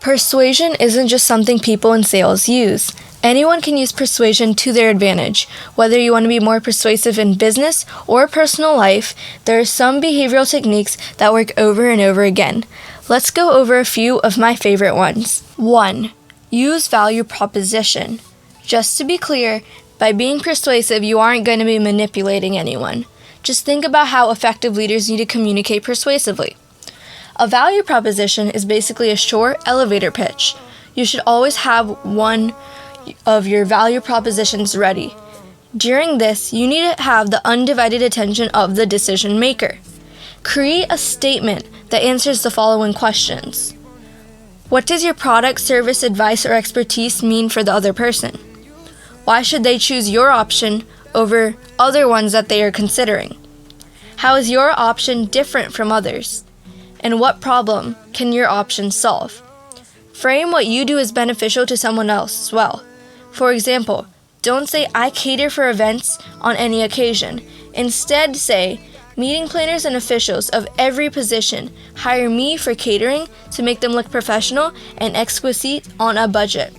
Persuasion isn't just something people in sales use. Anyone can use persuasion to their advantage. Whether you want to be more persuasive in business or personal life, there are some behavioral techniques that work over and over again. Let's go over a few of my favorite ones. 1. Use value proposition. Just to be clear, by being persuasive, you aren't going to be manipulating anyone. Just think about how effective leaders need to communicate persuasively. A value proposition is basically a short elevator pitch. You should always have one of your value propositions ready. During this, you need to have the undivided attention of the decision maker. Create a statement that answers the following questions. What does your product, service, advice, or expertise mean for the other person? Why should they choose your option over other ones that they are considering? How is your option different from others? And what problem can your option solve? Frame what you do as beneficial to someone else as well. For example, don't say, I cater for events on any occasion. Instead, say, meeting planners and officials of every position hire me for catering to make them look professional and exquisite on a budget.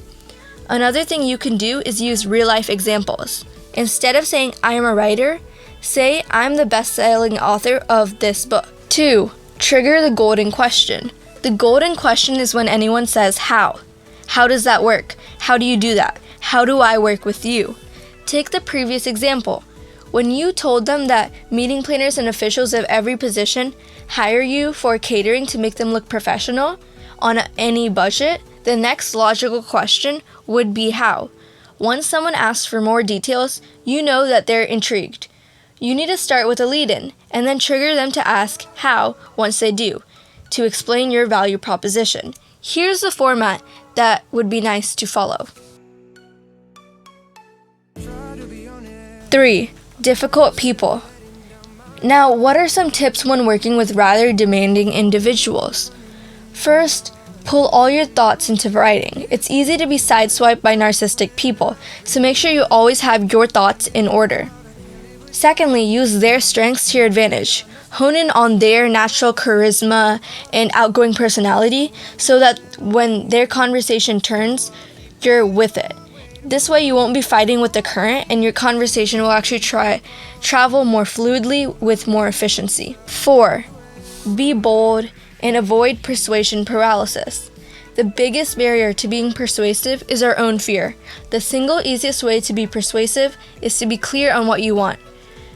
Another thing you can do is use real-life examples. Instead of saying, I am a writer, say, I'm the best-selling author of this book. 2. Trigger the golden question. The golden question is when anyone says, how? How does that work? How do you do that? How do I work with you? Take the previous example. When you told them that meeting planners and officials of every position hire you for catering to make them look professional on any budget, the next logical question would be how. Once someone asks for more details, you know that they're intrigued. You need to start with a lead-in and then trigger them to ask how once they do, to explain your value proposition. Here's the format that would be nice to follow. 3. Difficult people. Now, what are some tips when working with rather demanding individuals? First, pull all your thoughts into writing. It's easy to be sideswiped by narcissistic people, so make sure you always have your thoughts in order. Secondly, use their strengths to your advantage. Hone in on their natural charisma and outgoing personality so that when their conversation turns, you're with it. This way you won't be fighting with the current and your conversation will actually travel more fluidly with more efficiency. 4. Be bold and avoid persuasion paralysis. The biggest barrier to being persuasive is our own fear. The single easiest way to be persuasive is to be clear on what you want.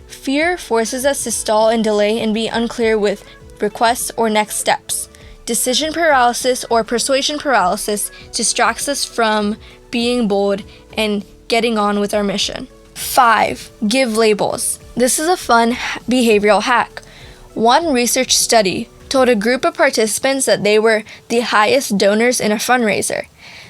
Fear forces us to stall and delay and be unclear with requests or next steps. Decision paralysis or persuasion paralysis distracts us from being bold and getting on with our mission. 5. Give labels. This is a fun behavioral hack. One research study told a group of participants that they were the highest donors in a fundraiser.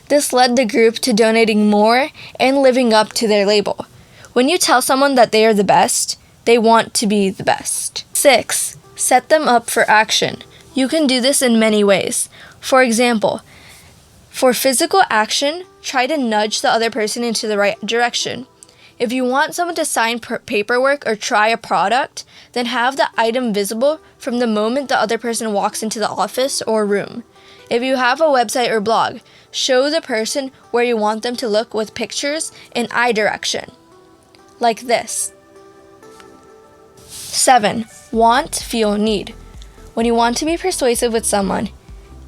This led the group to donating more and living up to their label. When you tell someone that they are the best, they want to be the best. 6. Set them up for action. You can do this in many ways. For example, for physical action, try to nudge the other person into the right direction. If you want someone to sign paperwork or try a product, then have the item visible from the moment the other person walks into the office or room. If you have a website or blog, show the person where you want them to look with pictures in eye direction. Like this. 7. Want, feel, need. When you want to be persuasive with someone,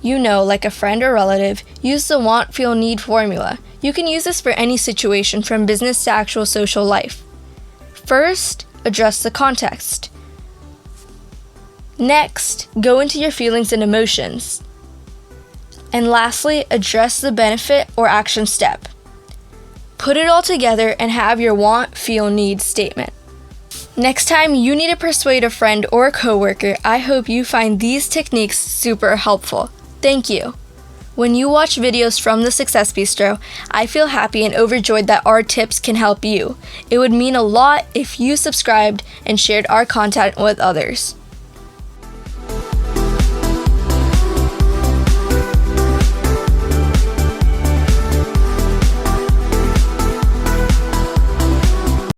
you know, like a friend or relative, use the want, feel, need formula. You can use this for any situation from business to actual social life. First, address the context. Next, go into your feelings and emotions. And lastly, address the benefit or action step. Put it all together and have your want, feel, need statement. Next time you need to persuade a friend or a coworker, I hope you find these techniques super helpful. Thank you. When you watch videos from the Success Bistro, I feel happy and overjoyed that our tips can help you. It would mean a lot if you subscribed and shared our content with others.